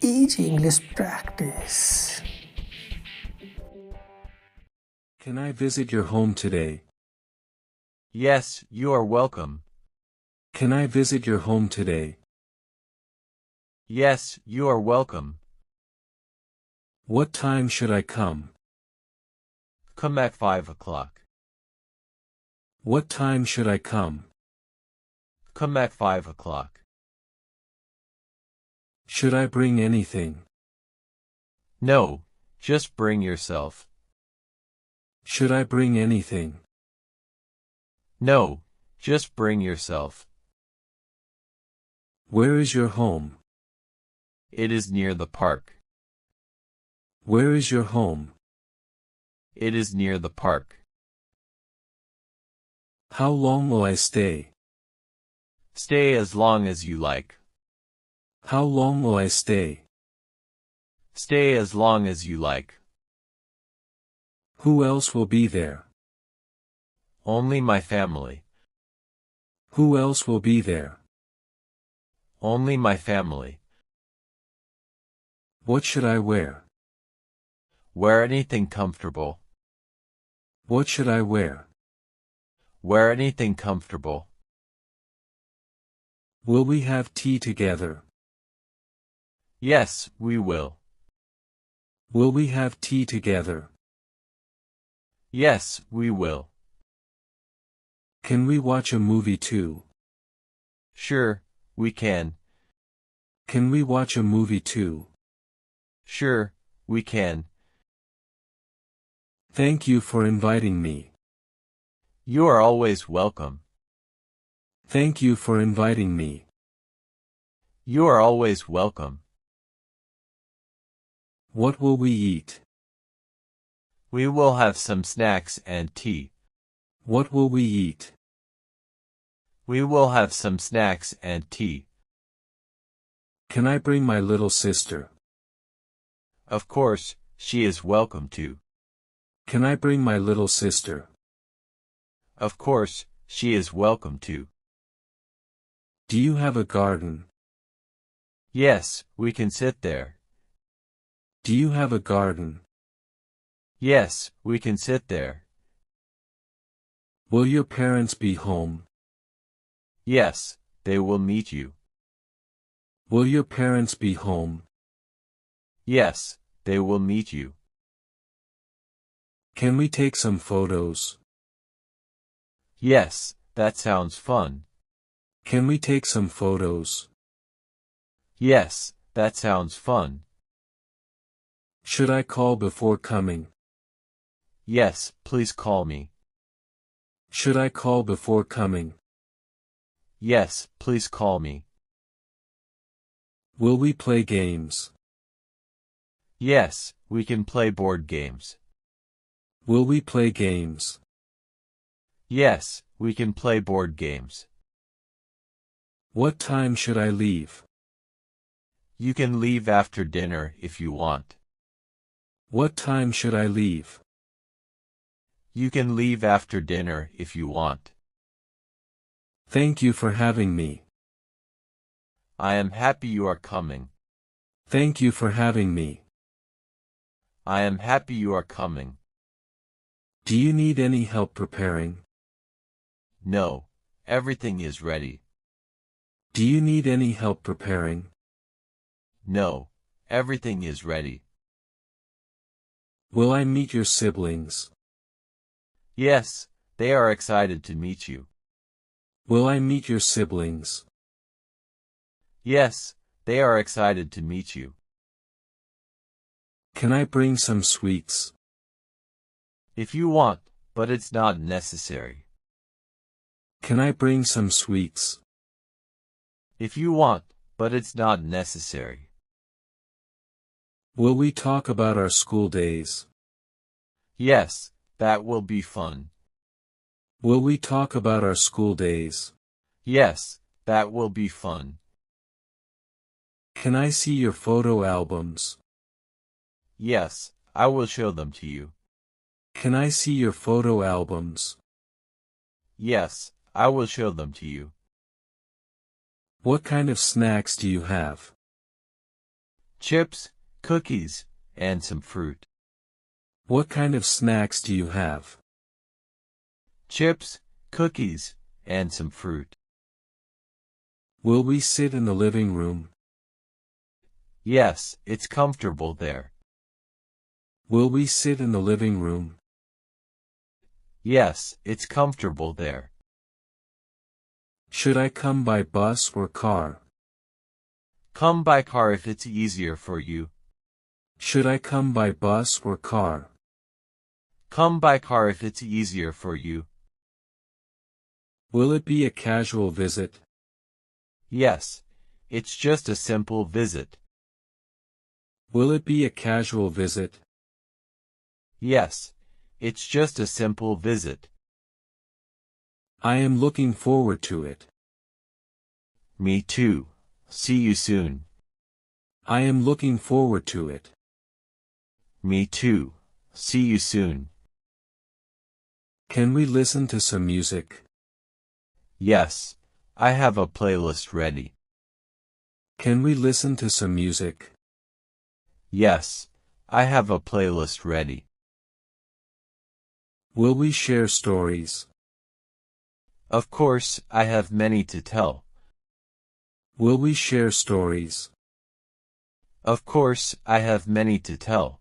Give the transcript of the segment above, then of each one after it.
easy English practice. Can I visit your home today? Yes, you are welcome. Can I visit your home today? Yes, you are welcome. What time should I come? Come at 5 o'clock. What time should I come? Come at 5 o'clock. Should I bring anything? No, just bring yourself. Should I bring anything? No, just bring yourself. Where is your home? It is near the park. Where is your home? It is near the park. How long will I stay? Stay as long as you like. How long will I stay? Stay as long as you like. Who else will be there? Only my family. Who else will be there? Only my family. What should I wear? Wear anything comfortable. What should I wear? Wear anything comfortable. Will we have tea together? Yes, we will. Will we have tea together? Yes, we will. Can we watch a movie too? Sure, we can. Can we watch a movie too? Sure, we can. Thank you for inviting me. You are always welcome. Thank you for inviting me. You are always welcome. What will we eat? We will have some snacks and tea. What will we eat? We will have some snacks and tea. Can I bring my little sister? Of course, she is welcome to. Can I bring my little sister? Of course, she is welcome to. Do you have a garden? Yes, we can sit there. Do you have a garden? Yes, we can sit there. Will your parents be home? Yes, they will meet you. Will your parents be home? Yes, they will meet you. Can we take some photos? Yes, that sounds fun. Can we take some photos? Yes, that sounds fun. Should I call before coming? Yes, please call me. Should I call before coming? Yes, please call me. Will we play games? Yes, we can play board games. Will we play games? Yes, we can play board games. What time should I leave? You can leave after dinner if you want. What time should I leave? You can leave after dinner if you want. Thank you for having me. I am happy you are coming. Thank you for having me. I am happy you are coming. Do you need any help preparing? No, everything is ready. Do you need any help preparing? No, everything is ready. Will I meet your siblings? Yes, they are excited to meet you. Will I meet your siblings? Yes, they are excited to meet you. Can I bring some sweets? If you want, but it's not necessary. Can I bring some sweets? If you want, but it's not necessary. Will we talk about our school days? Yes, that will be fun. Will we talk about our school days? Yes, that will be fun. Can I see your photo albums? Yes, I will show them to you. Can I see your photo albums? Yes, I will show them to you. What kind of snacks do you have? chips, cookies, and some fruit. What kind of snacks do you have? Chips, cookies, and some fruit. Will we sit in the living room? Yes, it's comfortable there. Will we sit in the living room? Yes, it's comfortable there. Should I come by bus or car? Come by car if it's easier for you. Should I come by bus or car? Come by car if it's easier for you. Will it be a casual visit? Yes, it's just a simple visit. Will it be a casual visit? Yes, it's just a simple visit. I am looking forward to it. Me too. See you soon. I am looking forward to it. Me too. See you soon. Can we listen to some music? Yes, I have a playlist ready. Can we listen to some music? Yes, I have a playlist ready. Will we share stories? Of course, I have many to tell. Will we share stories? Of course, I have many to tell.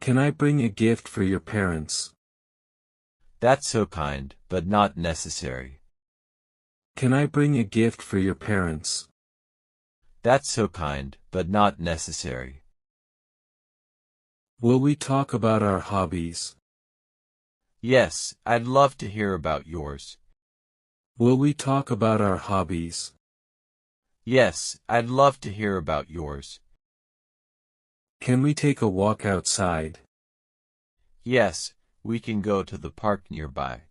Can I bring a gift for your parents? That's so kind, but not necessary. Can I bring a gift for your parents? That's so kind, but not necessary. Will we talk about our hobbies? Yes, I'd love to hear about yours. Will we talk about our hobbies? Yes, I'd love to hear about yours. Can we take a walk outside? Yes, we can go to the park nearby.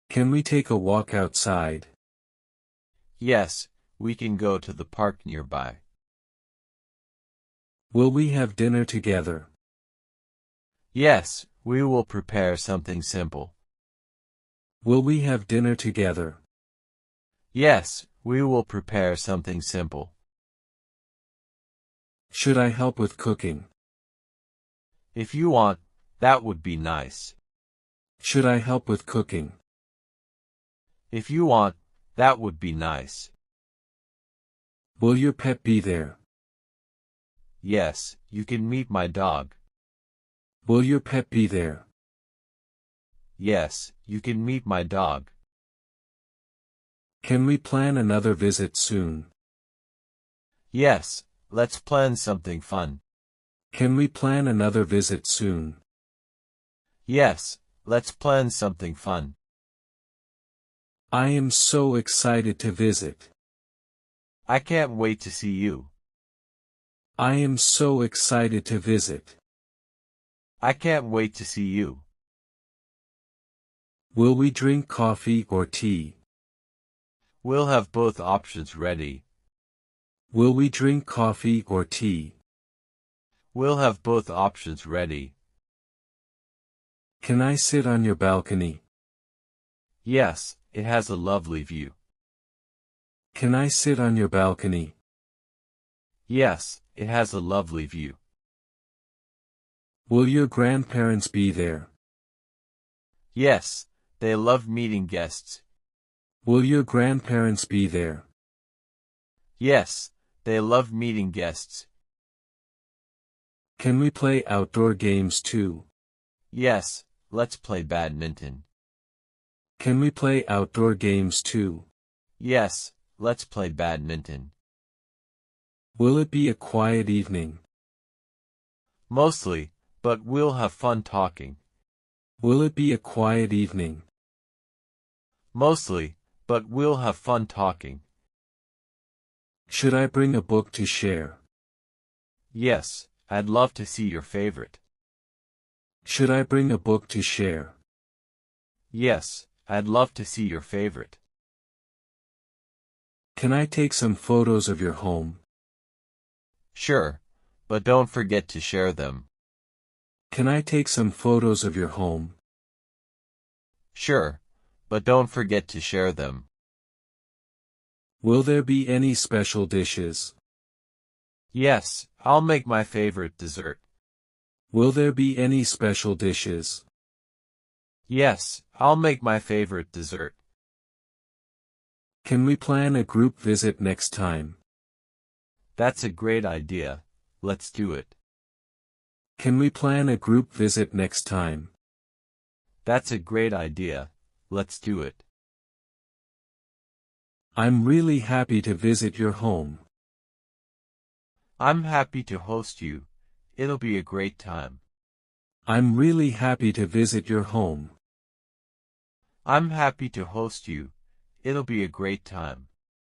Can we take a walk outside? Yes, we can go to the park nearby. Will we have dinner together? Yes, we will prepare something simple. Will we have dinner together? Yes, we will prepare something simple. Should I help with cooking? If you want, that would be nice. Should I help with cooking? If you want, that would be nice. Will your pet be there? Yes, you can meet my dog. Will your pet be there? Yes, you can meet my dog. Can we plan another visit soon? Yes, let's plan something fun. Can we plan another visit soon? Yes, let's plan something fun. I am so excited to visit. I can't wait to see you. I am so excited to visit. I can't wait to see you. Will we drink coffee or tea? We'll have both options ready. Will we drink coffee or tea? We'll have both options ready. Can I sit on your balcony? Yes, it has a lovely view. Can I sit on your balcony? Yes, it has a lovely view. Will your grandparents be there? Yes, they love meeting guests. Will your grandparents be there? Yes, they love meeting guests. Can we play outdoor games too? Yes, let's play badminton. Can we play outdoor games too? Yes, let's play badminton. Will it be a quiet evening? Mostly, but we'll have fun talking. Will it be a quiet evening? Mostly, but we'll have fun talking. Should I bring a book to share? Yes, I'd love to see your favorite. Should I bring a book to share? Yes, I'd love to see your favorite. Can I take some photos of your home? Sure, but don't forget to share them. Can I take some photos of your home? Sure, but don't forget to share them. Will there be any special dishes? Yes, I'll make my favorite dessert. Will there be any special dishes? Yes, I'll make my favorite dessert. Can we plan a group visit next time? That's a great idea. Let's do it. Can we plan a group visit next time? That's a great idea. Let's do it. I'm really happy to visit your home. I'm happy to host you. It'll be a great time. I'm really happy to visit your home. I'm happy to host you. It'll be a great time.